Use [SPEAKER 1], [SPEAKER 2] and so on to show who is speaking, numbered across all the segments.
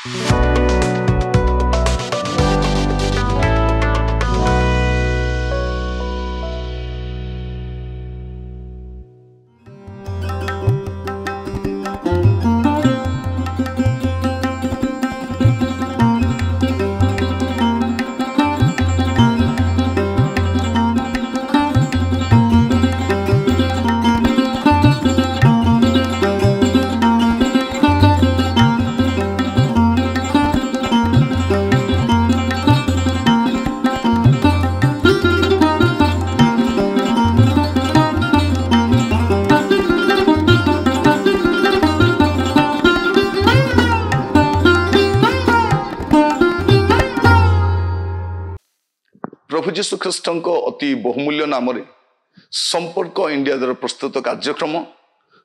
[SPEAKER 1] प्रभु जीशु ख्रीष्ट अति बहुमूल्य नाम संपर्क इंडिया द्वारा प्रस्तुत कार्यक्रम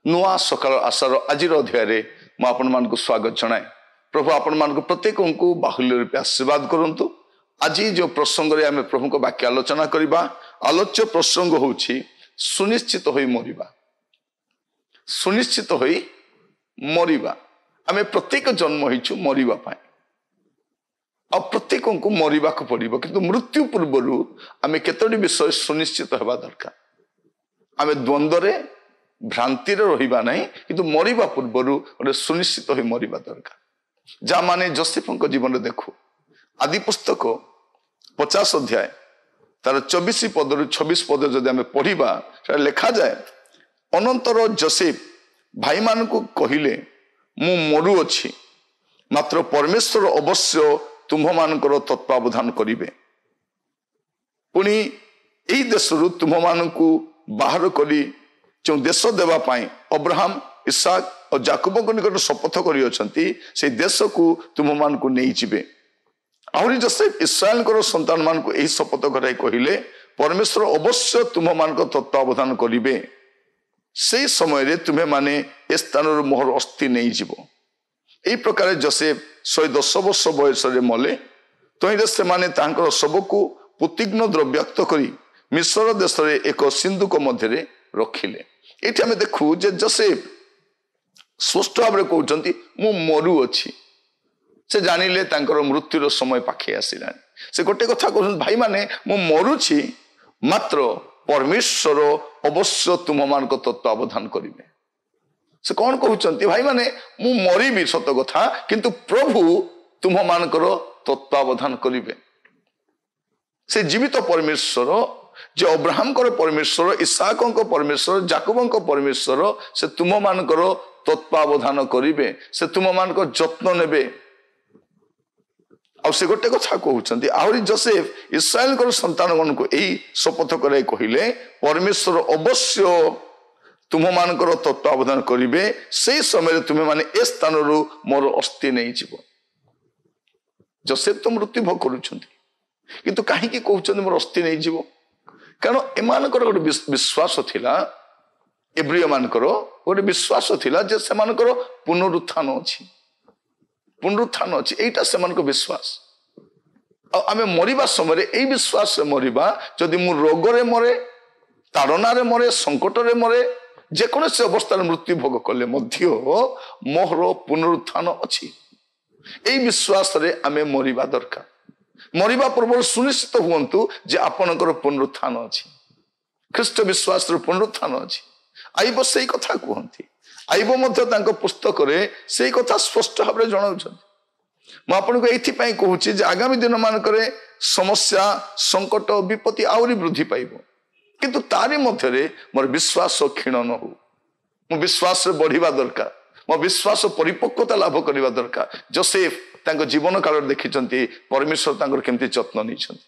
[SPEAKER 1] नुआ सकाल आशार आज अध्याय मुझे स्वागत जनाए। प्रभु आपण मान प्रत्येक को बाहुल्य रूपे आशीर्वाद करंतु। आज जो प्रसंग रे आमे प्रभु को वाक्य आलोचना करबा, आलोच्य प्रसंग होछि सुनिश्चित होई मरिबा। सुनिश्चित होई मरिबा। आमे प्रत्येक जन्म होइछु मरिबा पाए। आ प्रत्येक को मरिबा को पड़िबो, किंतु मृत्यु पूर्व आमे केतोडी विषय सुनिश्चित होबा दरकार। आमे द्वंद्व रे भ्रांति रे रहिबा नहीं, किंतु मरिबा पूर्व गोटे सुनिश्चित होई मरिबा दरकार। जा माने जोसेफ जीवन रे देखो आदि पुस्तक 50 अध्याय तार 24 पद रु 26 पद जदि आमे पढ़िबा लिखा जाए, अनंतर जोसेफ भाई मान को कहिले मु मरु अछि, मात्र परमेश्वर अवश्य तुम्ह मानकर तत्वावधान करिवे। पुणी एई देशरु तुम्ह मानकु बाहर करी जो देश देवा पाई अब्राहम इसाक और जाकूब निकट शपथ करी अछंती, से देश को तुम मान को नहीं जिबे। आहुरी जोसेफ इस्राएल संतान मान को यही शपथ कराई कहिले परमेश्वर अवश्य तुम मान को तत्वावधान करिवे। से समय रे तुम्हें माने ए स्थान मोहर अस्थि नहीं जीवो। एई प्रकार जोसेफ 110 वर्ष बयस मले, तहिरे से माने तांकर शव को पुतिग्न द्रव्याक्त करी मिस्र देश रे एक सिंधुक मध्य रखिले। एठी हमें देखू जे जोसेफ स्पष्ट भाव कहते मु मरु अछि। से जानिले तांकर मृत्युर समय पाखे आसिला। से गोटे कथा कहते भाई माने मु मरुछि, मात्र परमेश्वर अवश्य तुम मान को तत्वावधान करिवे। से कौन कहते भाई माने मु मरिबी सत कथा, किंतु प्रभु तुम मानकर तत्वावधान करिवे। से जीवित परमेश्वर जे अब्राहम परमेश्वर, इसाक परमेश्वर, जाकूब परमेश्वर, से तुम मानकर तत्वावधान करिवे, से तुम मानकर जत्न नेबे। आ से गोटे कथा कहते आहरी जोसेफ इस्राएल संतान मान को यही शपथ कराई कहिले परमेश्वर अवश्य तुम मानकर तत्वावधान करिवे। से समय तुम्हें माने ए स्थान मोर अस्थि नहीं जीव। जोसेफ तो मृत्यु भोग करुछंती, किंतु कहीं कहते मोर अस्थि नहीं जीव, कारण एमानकर गोटे विश्वास थिला, एब्रिय मानकर गोटे विश्वास थिला जे सेमानकर पुनरुत्थान अछि, पुनरुत्थान अछि। एटा सेमानकर विश्वास। आमे मरिबा समय एई विश्वास से मरिबा, जदि मु रोग रे मरे, ताड़ना रे मरे, संकट रे मरे, जेकोसी अवस्था मृत्यु भोग कले मध्य मोहर पुनरुत्थान अछि। एई विश्वास रे आमे मरिबा दरकार। मरिबा पूर्व सुनिश्चित हुअन्तु जे आपनकर पुनरुत्थान अछि, ख्रीष्ट विश्वास रे पुनरुत्थान अछि। आइब सेई कथा कहନ୍ତି। आइब मध्य तांको पुस्तक रे सेई कथा स्पष्ट भाव रे जणाउछନ୍ତି। म आपनको एथि पई कहूछि जे आगामी दिन मानकरे समस्या, संकट, विपत्ति आउरी वृद्धि पाइबो, किंतु तारी मध्य रे मोर विश्वास क्षीण न हो। मो विश्वास रे बढ़िबा दरकार, मो विश्वास परिपक्वता लाभ करबा दरकार। जोसेफ तांको जीवन काल देखिछंती परमेश्वर तांकर केमती जत्न निछंती,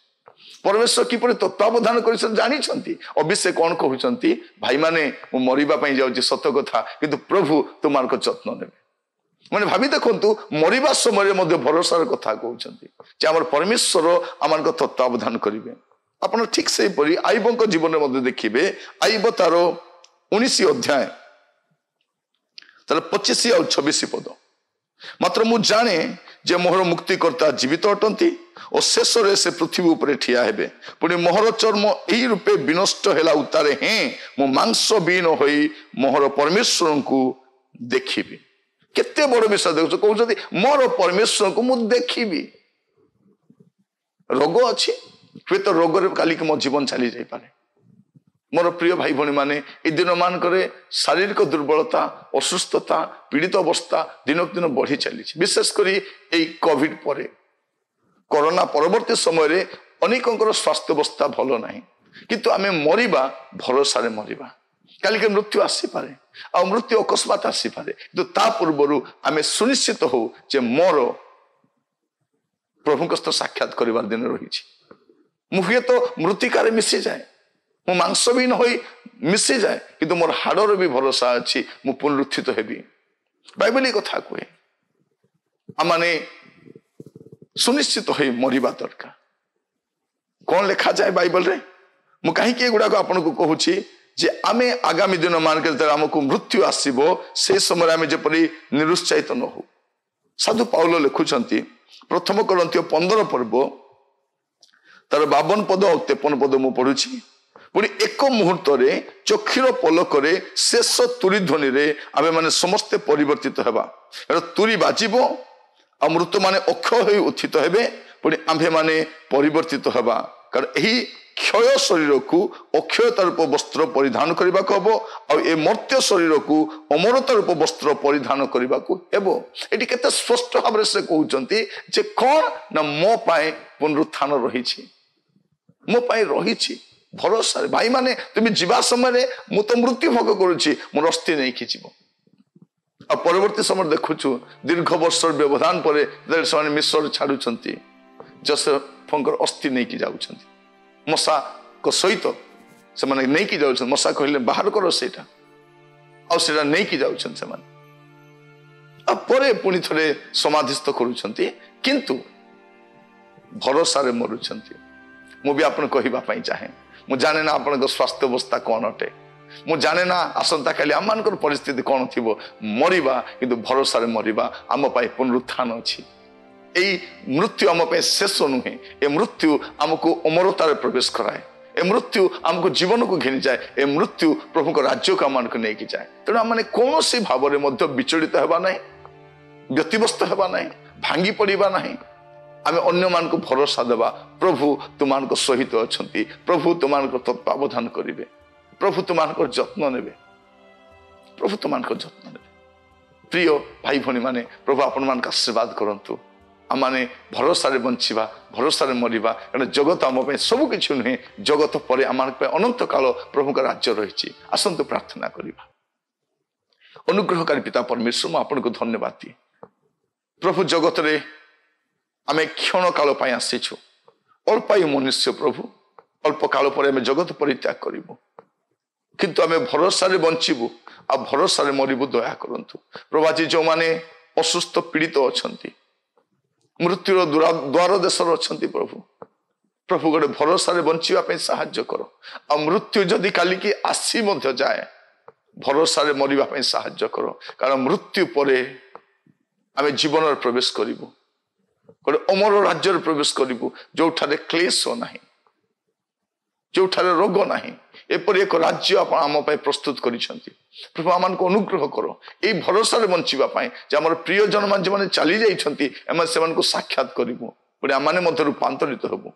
[SPEAKER 1] परमेश्वर किपरि तत्वावधान करिसन जानिछंती। अभिषेक कौन कहउछंती भाई माने मु मरिबा पई जाउछि सत कथा, किंतु प्रभु तुमारको जत्न नेबे। माने भाबी देखंतु मरिबा समय मध्ये भरोसार कथा कहउछंती जे हमर परमेश्वर आमानको तत्वावधान करिवे। आपण ठीक से परि आइबको जीवन मध्ये देखिबे। आइब तार 19 अध्याय तार 25 और 26 पद, मात्र मु जाने जे मोहर मुक्तिकर्ता जीवित अटंती और शेष रे से पृथ्वी उपरे ठिया हेबे। पुणी मोहर चर्म एही रूपे विनष्ट हेला उतारे हैं, मु मांस बीन होई मोहर परमेश्वर को देखिबी। केते बड़ विषय देखुछ कहउछथि मोर परमेश्वर को मु देखिबी रोग अछि हुए तो रोग रे काली के मो जीवन चली जाई पारे मोर प्रिय भाई भणी माने ए दिन मान करे शारीरिक दुर्बलता असुस्थता पीड़ित अवस्था दिनक दिन बढ़ी चली विशेष करी ए कोविड परे कोरोना परवर्ती समय रे अनेकंकर स्वास्थ्य अवस्था भलो नाही किंतु आमे मरिबा भरोसा रे मरिबा काली के मृत्यु आसी पारे आ मृत्यु अकस्मात आसी पारे किंतु ता पूर्वरु आमे सुनिश्चित हो जे मोर प्रभु को साक्षात करिवार दिन रही मु हुए तो मृतिकारे मिसी जाए मो मांसहीन होई मिसी जाए किंतु मोर हाड़र भी भरोसा अच्छी मु पुनरुत्थित हेबी बाइबल कथा कहे आमाने सुनिश्चित हो मरिबा दरकार कौन लिखा जाए बाइबल रे मु कहीं गुड़ाक आपन को कहूची जे आमे आगामी दिन मानक आमको मृत्यु आसीबो से समय आमे जेपरि निरुत्साहित न हो साधु पाउल लिखुचंती प्रथम कोरिन्थियो 15 पर्व तार 52 पद और 53 पद मु पढुची पुणी एक मुहूर्त रे चक्षुर पलक रे शेष तुरी ध्वनि रे आमे माने समस्त परिवर्तित हेबा तुरी बाजिबो आ मृत माने अक्षय होई उत्थित हेबे पुणी आम्भे माने परिवर्तित हेबा कारण एही क्षय शरीर को अक्षयता रूप वस्त्र परिधान करने को हम और ए मर्त्य शरीर को अमरता रूप वस्त्र परिधान करने को हेबो एटी केते स्पष्ट भाव से कहउचंती जे कोन ना मो पाए पुनरुत्थान रही मो पाए रही भरोसा भाई माने तुम जीवा समय मु तो मृत्यु भोग करुची मोर अस्थि नहीं कि जीव आ परवर्ती समय देखुछु दीर्घ वर्ष व्यवधान पर मिश्र छाड़ुचंती जोसेफंकर अस्थि नहीं कि जाउचंती मशा को सहित से माने नहीं कि जाउछन मशा कहले बाहर करो सेटा आ सेटा नहीं कि जाउछन से माने आ परे पुनी थरे समाधिस्थ करूछंती किंतु भरोसा रे मरुछंती मु भी आपन कहिबा पई चाहे मु जाने ना आपन को स्वास्थ्य अवस्था कोन अटे मु जाने ना आसंता काली आमानकर परिस्थिति कोन थिबो मरिबा किंतु भरोसा रे मरिबा आम पाई पुनरुत्थान अछि ए मृत्यु आम शेष नुहे ए मृत्यु आमको अमरतार प्रवेश कराए ए मृत्यु आमको जीवन को घिनी जाए ए मृत्यु प्रभु को राज्य को आम नहीं जाए तेणु आम कौन सी भाव में विचलित होगा ना व्यतिव्यस्त होगा ना भांगी पड़ा ना आम अन्य मान को भरोसा देवा प्रभु तुम सहित अच्छा प्रभु तुम तत्वावधान करेंगे प्रभु तुम जत्न ने प्रभु तुम जत्न ने प्रिय भाई भनी माने प्रभु आपण मान आशीर्वाद करंतु आमाने भरोसा रे बंचिबा भरोसा रे मरिबा कारण जगत आम पे सब किछु नुहे जगत परे आमान पे अनंत काल प्रभु का राज्य रही आसंतु प्रार्थना करिबा अनुग्रहकारी पिता परमेश्वर आपन को धन्यवाद दी प्रभु जगत रे आमे क्षण काल पाई आसीछु अल्प मनुष्य प्रभु अल्प काल पर आमे जगत परित्याग करिबो किंतु आमे भरोसा रे बंचिबु आ भरोसा रे मरिबु दया करंतु प्रभु आज जो माने असुस्थ पीड़ित अछंती मृत्युर द्वार देश अच्छा प्रभु प्रभु गोटे भरोसा रे बंचिबा साहाय्य कर आ मृत्यु जदि काली की आसी मध्य जाए भरोसा रे मरिबा साहाय्य कर कारण मृत्यु परे आमे जीवन रे प्रवेश करिबु गोटे अमर राज्य रे प्रवेश करिबु जोठारे क्लेश नाही जोठारे रोग नाही एपरि एक राज्य आप आम प्रस्तुत करिसेंती प्रभु आमान को अनुग्रह करो ए भरोसा रे बंचिबा पाए जे हमर प्रिय जन मान जे माने चली जाइछंती एम सेमान को साक्षात करिवो पुणी आम मध्य रूपांतरित हबो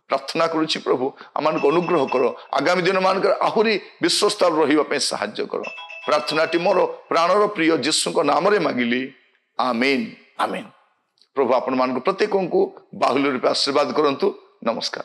[SPEAKER 1] प्रार्थना करुछि प्रभु आमान को अनुग्रह करो आगामी दिन मान आहुरी विश्वस्त रहिबा साहाय्य करो प्रार्थनाटी मोर प्राणर प्रिय यीशु को नाम रे मागिली आमीन आमीन प्रभु आपण मान को प्रत्येक को बाहुल्य रूपे आशीर्वाद करंतु नमस्कार।